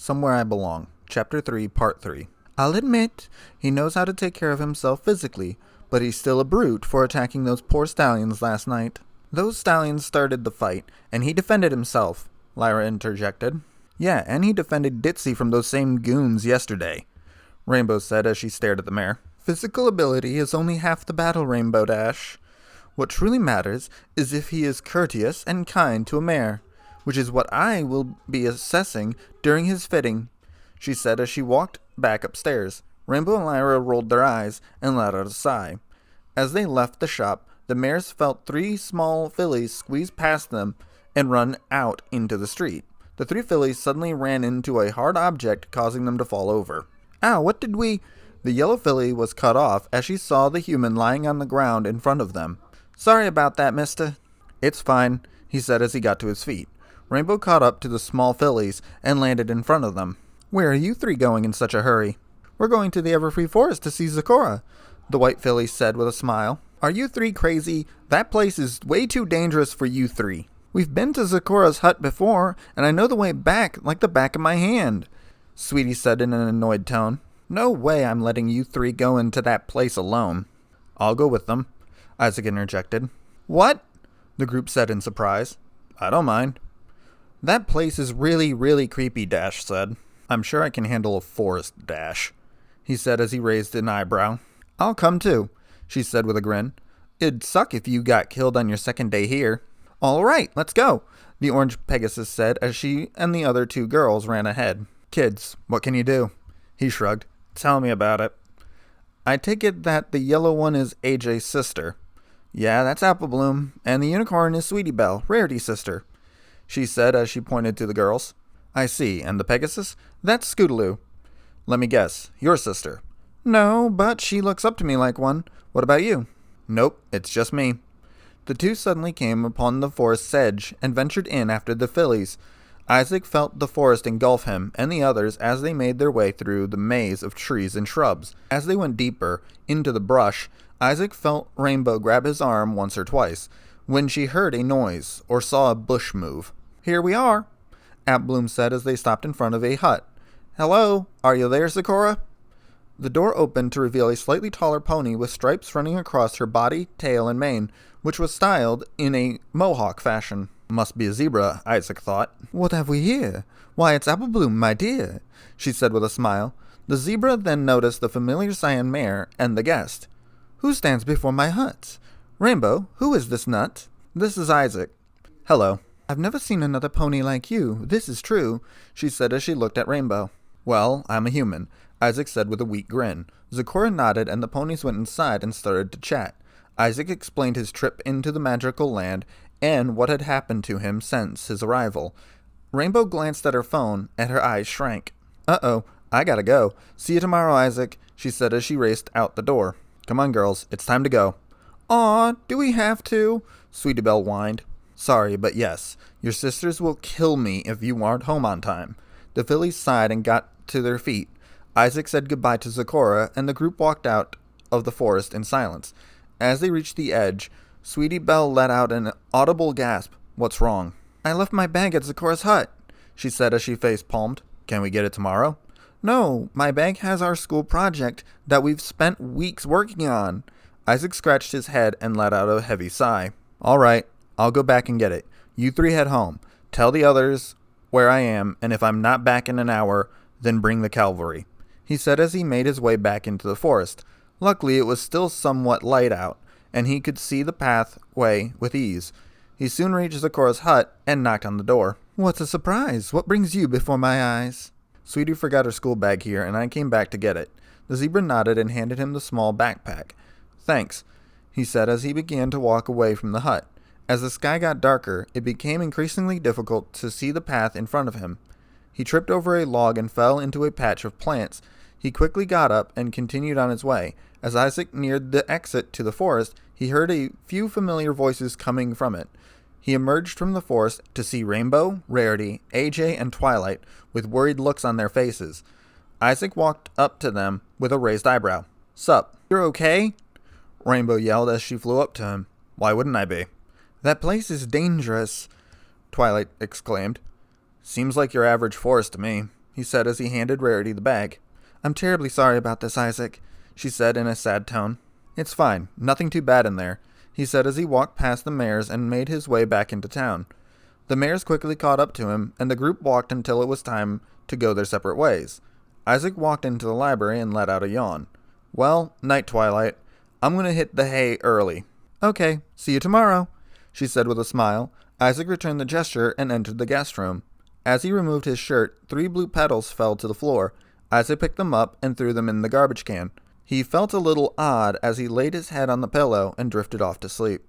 Somewhere I Belong, Chapter 3, Part 3. I'll admit, he knows how to take care of himself physically, but he's still a brute for attacking those poor stallions last night. Those stallions started the fight, and he defended himself, Lyra interjected. Yeah, and he defended Ditzy from those same goons yesterday, Rainbow said as she stared at the mare. Physical ability is only half the battle, Rainbow Dash. What truly matters is if he is courteous and kind to a mare, which is what I will be assessing during his fitting, she said as she walked back upstairs. Rainbow and Lyra rolled their eyes and let out a sigh. As they left the shop, the mares felt 3 small fillies squeeze past them and run out into the street. The 3 fillies suddenly ran into a hard object, causing them to fall over. Ow, what did we... The yellow filly was cut off as she saw the human lying on the ground in front of them. Sorry about that, mister. It's fine, he said as he got to his feet. Rainbow caught up to the small fillies and landed in front of them. Where are you 3 going in such a hurry? We're going to the Everfree Forest to see Zecora, the white filly said with a smile. Are you 3 crazy? That place is way too dangerous for you 3. We've been to Zecora's hut before, and I know the way back like the back of my hand, Sweetie said in an annoyed tone. No way I'm letting you 3 go into that place alone. I'll go with them, Isaac interjected. What? The group said in surprise. I don't mind. That place is really, really creepy, Dash said. I'm sure I can handle a forest, Dash, he said as he raised an eyebrow. I'll come too, she said with a grin. It'd suck if you got killed on your second day here. All right, let's go, the orange Pegasus said as she and the other 2 girls ran ahead. Kids, what can you do? He shrugged. Tell me about it. I take it that the yellow one is AJ's sister. Yeah, that's Apple Bloom, and the unicorn is Sweetie Belle, Rarity's sister, she said as she pointed to the girls. I see, and the Pegasus? That's Scootaloo. Let me guess, your sister. No, but she looks up to me like one. What about you? Nope, it's just me. The 2 suddenly came upon the forest's edge and ventured in after the fillies. Isaac felt the forest engulf him and the others as they made their way through the maze of trees and shrubs. As they went deeper into the brush, Isaac felt Rainbow grab his arm once or twice when she heard a noise or saw a bush move. Here we are, Apple Bloom said as they stopped in front of a hut. Hello, are you there, Zecora? The door opened to reveal a slightly taller pony with stripes running across her body, tail, and mane, which was styled in a mohawk fashion. Must be a zebra, Isaac thought. What have we here? Why, it's Apple Bloom, my dear, she said with a smile. The zebra then noticed the familiar cyan mare and the guest. Who stands before my hut? Rainbow, who is this nut? This is Isaac. Hello. I've never seen another pony like you, this is true, she said as she looked at Rainbow. Well, I'm a human, Isaac said with a weak grin. Zecora nodded and the ponies went inside and started to chat. Isaac explained his trip into the magical land and what had happened to him since his arrival. Rainbow glanced at her phone and her eyes shrank. Uh-oh, I gotta go. See you tomorrow, Isaac, she said as she raced out the door. Come on, girls, it's time to go. Aw, do we have to? Sweetie Belle whined. Sorry, but yes, your sisters will kill me if you aren't home on time. The fillies sighed and got to their feet. Isaac said goodbye to Zecora, and the group walked out of the forest in silence. As they reached the edge, Sweetie Belle let out an audible gasp. What's wrong? I left my bag at Zecora's hut, she said as she face-palmed. Can we get it tomorrow? No, my bag has our school project that we've spent weeks working on. Isaac scratched his head and let out a heavy sigh. All right, I'll go back and get it. You 3 head home. Tell the others where I am, and if I'm not back in an hour, then bring the cavalry, he said as he made his way back into the forest. Luckily, it was still somewhat light out, and he could see the pathway with ease. He soon reached Zecora's hut and knocked on the door. What's a surprise? What brings you before my eyes? Sweetie forgot her school bag here, and I came back to get it. The zebra nodded and handed him the small backpack. Thanks, he said as he began to walk away from the hut. As the sky got darker, it became increasingly difficult to see the path in front of him. He tripped over a log and fell into a patch of plants. He quickly got up and continued on his way. As Isaac neared the exit to the forest, he heard a few familiar voices coming from it. He emerged from the forest to see Rainbow, Rarity, AJ, and Twilight with worried looks on their faces. Isaac walked up to them with a raised eyebrow. Sup, you're okay? Rainbow yelled as she flew up to him. Why wouldn't I be? That place is dangerous, Twilight exclaimed. Seems like your average forest to me. he said as he handed Rarity the bag. "I'm terribly sorry about this, Isaac," she said in a sad tone. "It's fine. Nothing too bad in there," he said as he walked past the mares and made his way back into town. The mares quickly caught up to him, and the group walked until it was time to go their separate ways. Isaac walked into the library and let out a yawn. "Well, night, Twilight. I'm going to hit the hay early." "Okay, see you tomorrow," she said with a smile. Isaac returned the gesture and entered the guest room. As he removed his shirt, 3 blue petals fell to the floor. Isaac picked them up and threw them in the garbage can. He felt a little odd as he laid his head on the pillow and drifted off to sleep.